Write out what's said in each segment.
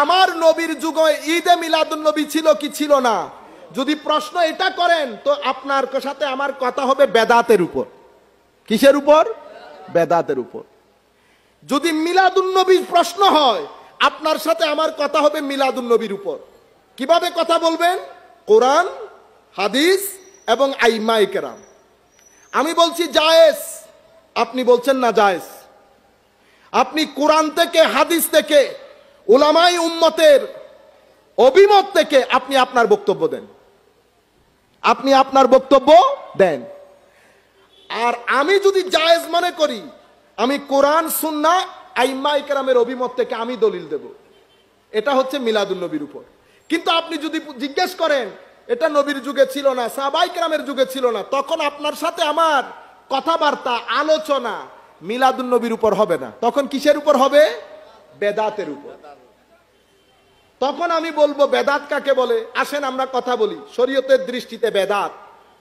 আমার নবীর যুগে ঈদে মিলাদুন নবী ছিল কি ছিল না, যদি প্রশ্ন এটা করেন তো আপনার সাথে আমার কথা হবে বেদাতের উপর। কিসের উপর? বেদাতের উপর। যদি মিলাদুন নবীর প্রশ্ন হয় আপনার সাথে আমার কথা হবে মিলাদুন নবীর উপর। কিভাবে কথা বলবেন? কোরআন, হাদিস এবং আইম্মায়ে কেরাম। আমি বলছি জায়েজ, আপনি বলছেন না জায়েজ। আপনি কোরআন থেকে, হাদিস থেকে, উলামায়ে উম্মতের অভিমত থেকে আপনি আপনার বক্তব্য দেন। আপনি আপনার বক্তব্য দেন। আর আমি যদি জায়েজ মনে করি, আমি কোরআন, সুন্নাহ, আইম্মায়ে কেরামের অভিমত থেকে আমি দলিল দেব। এটা হচ্ছে মিলাদুন নবীর উপর। কিন্তু আপনি যদি জিজ্ঞেস করেন এটা নবীর যুগে ছিল না, সাহাবায়ে কেরামের যুগে ছিল না, তখন আপনার সাথে আমার কথাবার্তা, আলোচনা মিলাদুন নবীর উপর হবে না। তখন কিসের উপর হবে? বেদাতের উপর। তখন আমি বলবো বেদাত কাকে বলে। আসেন আমরা কথা বলি। শরীয়তের দৃষ্টিতে বেদাত,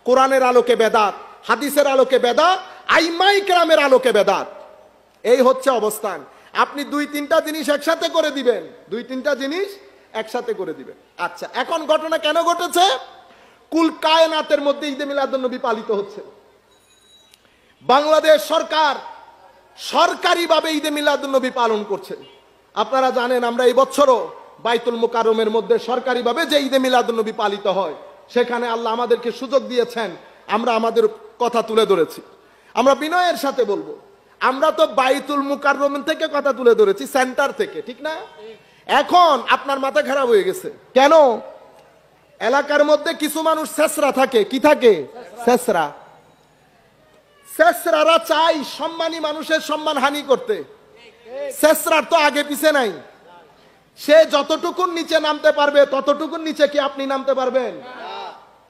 কোরআনের আলোকে বেদাত, হাদিসের আলোকে বেদাত, আইম্মায়ে কেরামের আলোকে বেদাত। এই হচ্ছে অবস্থান। আপনি দুই তিনটা জিনিস একসাথে করে দিবেন, দুই তিনটা জিনিস একসাথে করে দিবেন। আচ্ছা, এখন ঘটনা কেন ঘটেছে? কুল কায়নাতের মধ্যে ঈদে মিলাদুন নবী পালিত হচ্ছে। বাংলাদেশ সরকার সরকারিভাবে ঈদে মিলাদুন নবী পালন করছে। আপনারা জানেন আমরা এই বছরও বাইতুল মুকাররমের মধ্যে সরকারিভাবে যে ঈদে মিলাদুন নবী পালিত হয়, সেখানে আল্লাহ আমাদেরকে সুযোগ দিয়েছেন, আমরা আমাদের কথা তুলে ধরেছি। আমরা বিনয়ের সাথে বলবো, আমরা তো বাইতুল মুকাররম থেকে কথা তুলে ধরেছি, সেন্টার থেকে, ঠিক না? এখন আপনার মাথা খারাপ হয়ে গেছে কেন? এলাকার মধ্যে কিছু মানুষ শেষরা থাকে। কি থাকে? শেষরা। শেষরারা চাই সম্মানী মানুষের সম্মান হানি করতে। শেষরার তো আগে পিছে নাই। সে যতটুকুন নিচে নামতে পারবে ততটুকুন নিচে কি আপনি নামতে পারবেন?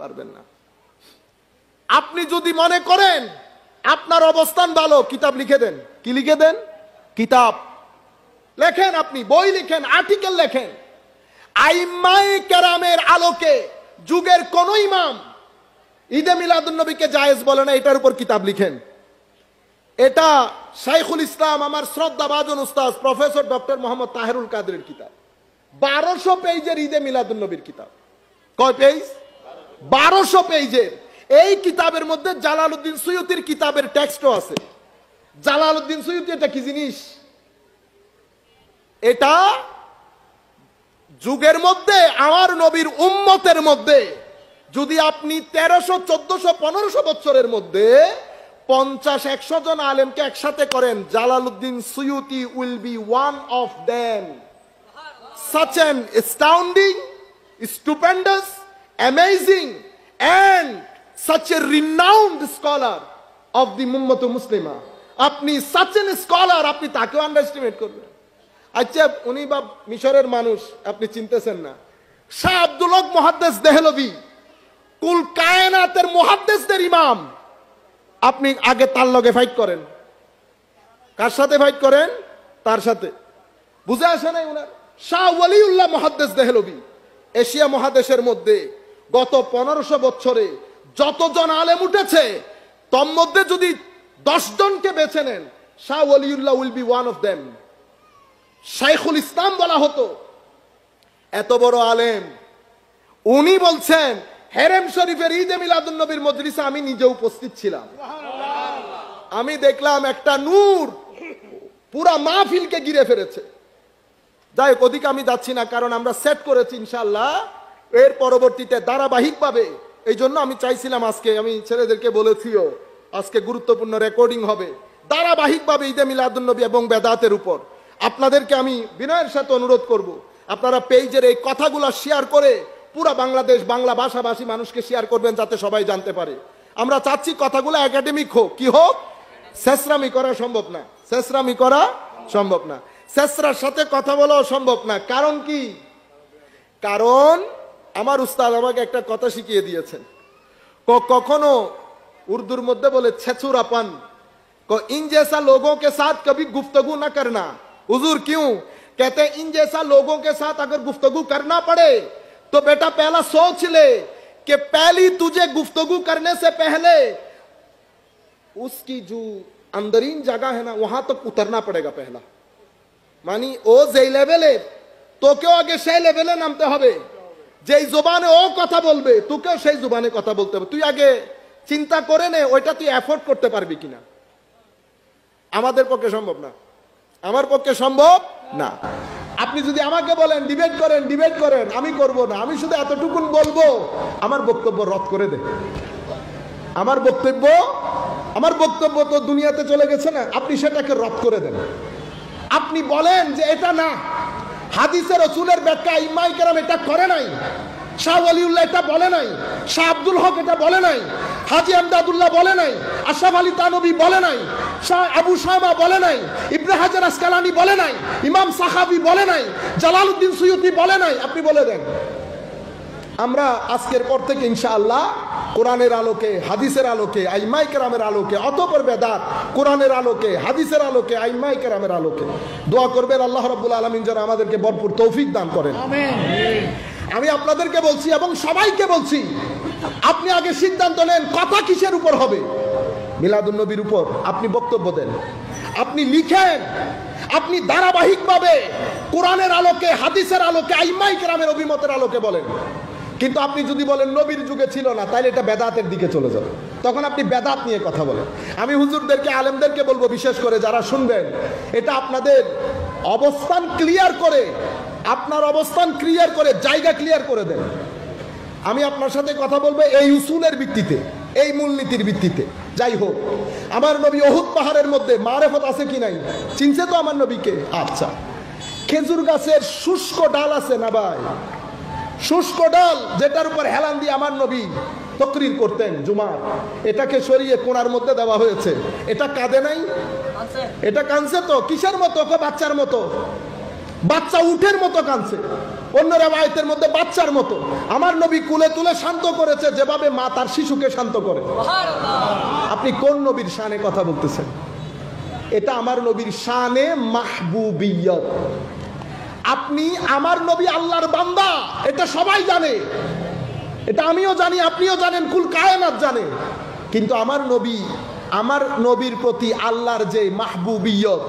পারবেন না। আপনি যদি মনে করেন আপনার অবস্থান ভালো, কিতাব লিখে দেন। কি লিখে দেন? কিতাব লেখেন, আপনি বই লিখেন, আর্টিকেল লেখেন। আইম্মায়ে কেরামের আলোকে যুগের কোন ইমাম ঈদে মিলাদুন নবীকে জায়েজ বলে না, এটার উপর কিতাব লিখেন। এটা শাইখুল ইসলাম, আমার শ্রদ্ধাভাজন উস্তাদ প্রফেসর ডক্টর মোহাম্মদ তাহেরুল কাদেরের কিতাব। 1200 পেজের ঈদে মিলাদুন নবীর কিতাব। কয় পেজ? 1200 পেজের। এই কিতাবের মধ্যে জালালউদ্দিন সুয়ুতির কিতাবের টেক্সটও আছে। জালালউদ্দিন সুয়ুতি এটা কি জিনিস? এটা যুগের মধ্যে আমার নবীর উম্মতের মধ্যে যদি আপনি 1300, 1400, 1500 বছরের মধ্যে 50-100 জন আলেমকে একসাথে করেন, Jalaluddin Suyuti will be one of them. Such an astounding, stupendous, amazing and such a renowned scholar of the Ummatu Muslima. আপনি such an scholar, আপনি তাকেও আন্ডারএস্টিমেট করবেন। আচ্ছা, উনি বা মিশরের মানুষ, আপনি চিনতেছেন না। শাহ আব্দুল হক মুহাদ্দিস দেহলভী, কুল কায়নাতের মুহাদ্দিসদের ইমাম, আপনি আগে তার লগে ফাইট করেন। কার সাথে ফাইট করেন? তার সাথে। বুঝে আসে নাই ওনার? শাহ ওয়ালিউল্লাহ মুহাদ্দিস দেহলভী এশিয়া মহাদেশের মধ্যে গত 1500 বছরে যতজন আলেম উঠেছে, তোর মধ্যে যদি 10 জনকে বেছে নেন, Shah Waliullah will be one of them. শাইখুল ইসলাম বলা হতো, এত বড় আলেম। উনি বলছেন হেরেম শরীফের ঈদে মিলাদুন নবীর মজলিসে আমি নিজে উপস্থিত ছিলাম। আমি দেখলাম একটা নূর পুরা মাহফিলকে ঘিরে ফেলেছে। যাই হোক, ওদিকে আমি যাচ্ছি না, কারণ আমরা সেট করেছি ইনশাআল্লাহ এর পরবর্তীতে ধারাবাহিকভাবে। এই জন্য আমি চাইছিলাম আজকে, আমি ছেলেদেরকে বলেছিও আজকে গুরুত্বপূর্ণ রেকর্ডিং হবে ধারাবাহিকভাবে ঈদে মিলাদুন নবী এবং বেদাতের উপর। আপনাদেরকে আমি বিনয়ের সাথে অনুরোধ করব, আপনারা পেজের এই কথাগুলো শেয়ার করে পুরা বাংলাদেশ বাংলা ভাষাভাষী মানুষকে শেয়ার করবেন, যাতে সবাই জানতে পারে। আমরা চাচ্ছি কথাগুলো একাডেমিক হোক। কি হোক? শেষরামি করা সম্ভব না, শেষরামি করা সম্ভব না, শেষরার সাথে কথা বলাও সম্ভব না। কারণ কি? কারণ আমার উস্তাদ আমাকে একটা কথা শিখিয়ে দিয়েছেন। কখনো উর্দুর মধ্যে বলে ছেচুরাপন, इन जैसा लोगों के साथ कभी गुफ्तगू न करना। हुजूर क्यों? कहते हैं इन जैसा लोगों के साथ अगर गुफ्तगू करना पड़े तो बेटा पहला सोच ले कि पहली तुझे गुफ्तगू करने से पहले उसकी जो अंदरीन जगह है ना, वहां तक उतरना पड़ेगा पहला। मानी ओ जे लेवल তোকেও আগে সেই লেভেলে নামতে হবে, যেই জবানে ও কথা বলবে তোকেও সেই জবানে কথা বলতে হবে। তুই আগে চিন্তা করে নে ওইটা তুই এফোর্ড করতে পারবি কিনা। আমাদের পক্ষে সম্ভব না, আমার পক্ষে সম্ভব না। আপনি যদি আমাকে বলেন ডিবেট করেন, আমি করব না। আমি শুধু এতটুকুন বলবো, আমার বক্তব্য রদ করে দে। আমার বক্তব্য তো দুনিয়াতে চলে গেছে না, আপনি সেটাকে রদ করে দেন। আপনি বলেন যে এটা না, হাদিসের রাসূলের ব্যাখ্যা ইমাম কেরাম এটা করে নাই, শাহ ওয়ালিউল্লাহ এটা বলে নাই, শাহ আব্দুল হক এটা বলে নাই, হাজী আমদাদুল্লাহ বলে নাই, আশরাফ আলী তানবী বলে নাই, শাহ আবু শামা বলে নাই, ইবনে হাজার আসকালানি বলে নাই, ইমাম সাখাবী বলে নাই, জালালউদ্দিন সুয়ুতী বলে নাই। আপনি বলে দেন। আমরা আজকের পর থেকে ইনশাআল্লাহ কোরআনের আলোকে, হাদিসের আলোকে, আইম্মায়ে কেরামের আলোকে, অতঃপর বেদাত, কোরআনের আলোকে, হাদিসের আলোকে, আইম্মায়ে কেরামের আলোকে দোয়া করবেন আল্লাহ রাব্বুল আলামিন যেন আমাদেরকে ভরপুর তৌফিক দান করেন। আমিন। আমি আপনাদেরকে বলছি এবং সবাইকে বলছি, আপনি আগে সিদ্ধান্ত নেন কথা কিসের উপর হবে। মিলাদুন নবীর উপর আপনি বক্তব্য দেন, আপনি লিখেন, আপনি ধারাবাহিকভাবে কোরআনের আলোকে, হাদিসের আলোকে, আইম্মায়ে কেরামের অভিমতের আলোকে বলেন। কিন্তু আপনি যদি বলেন নবীর যুগে ছিল না, তাহলে এটা বেদাতের দিকে চলে যাবে। তখন আপনি বেদাত নিয়ে কথা বলেন। আমি হুজুরদেরকে, আলেমদেরকে বলবো, বিশেষ করে যারা শুনবেন, এটা আপনাদের অবস্থান ক্লিয়ার করে, আপনার অবস্থান ক্লিয়ার করে, জায়গা ক্লিয়ার করে দেন। আমি আপনার সাথে কথা বলবো এই উসুলের ভিত্তিতে, এই মূলনীতির ভিত্তিতে। যাই হোক, আমার নবী উহুদ পাহাড়ের মধ্যে মারেফত আছে কি নাই? চিনছে তো আমার নবীকে? আচ্ছা, খেজুর গাছের শুষ্ক ডাল আছে না ভাই? শুষ্ক ডাল যেটার উপর হেলান দিয়ে আমার নবী তকরির করতেন জুমার, এটাকে সরিয়ে কোণার মধ্যে দেওয়া হয়েছে। এটা কাঁদে নাই? এটা কাঁদছে তো। কিসের মতো? বাচ্চার মতো, বাচ্চা উঠের মতো কাঁদছে। অন্য রিওয়ায়াতের মধ্যে বাচ্চার মতো। আমার নবী কুলে তুলে শান্ত করেছে, যেভাবে মা তার শিশুকে শান্ত করে। আপনি কোন নবীর শানে কথা বলতেছেন? এটা আমার নবীর শানে মাহবুবিয়ত। আপনি, আমার নবী আল্লাহর বান্দা, এটা সবাই জানে, এটা আমিও জানি, আপনিও জানেন, কুল কায়নাত জানে। কিন্তু আমার নবীর প্রতি আল্লাহর যে মাহবুবিয়ত,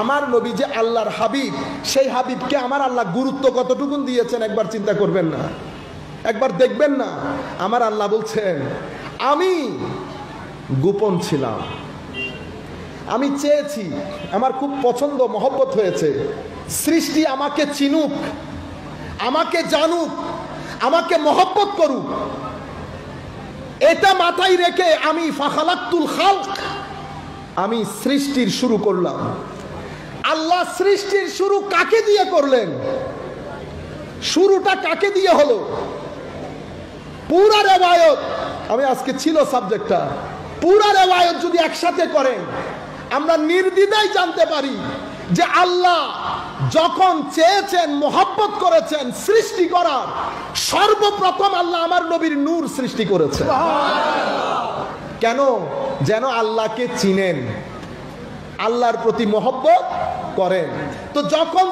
আমার নবী যে আল্লাহর হাবিব, সেই হাবিবকে আমার আল্লাহ গুরুত্ব কতটুকুন দিয়েছেন একবার চিন্তা করবেন না? একবার দেখবেন না? আমার আল্লাহ বলছেন, আমি গোপন ছিলাম, আমি চেয়েছি, আমার খুব পছন্দ, মহব্বত হয়েছে, সৃষ্টি আমাকে চিনুক, আমাকে জানুক, আমাকে মহব্বত করুক। এটা মাথায় রেখে আমি ফাখালাক্তুল খালক, আমি সৃষ্টির শুরু করলাম। আল্লাহ সৃষ্টির শুরু কাকে দিয়ে করলেন? শুরুটা কাকে দিয়ে হলো? পুরা রিওয়ায়াত, আমি আজকে ছিল সাবজেক্টটা, পুরা রিওয়ায়াত যদি একসাথে করেন, আমরা নির্দ্বিধায় জানতে পারি যে আল্লাহ যখন চেয়েছেন, মোহাব্বত করেছেন সৃষ্টি করার, সর্বপ্রথম আল্লাহ আমার নবীর নূর সৃষ্টি করেছে। কেন? যেন আল্লাহকে চিনেন, আল্লাহর প্রতি মোহাব্বত করেন। তো যখন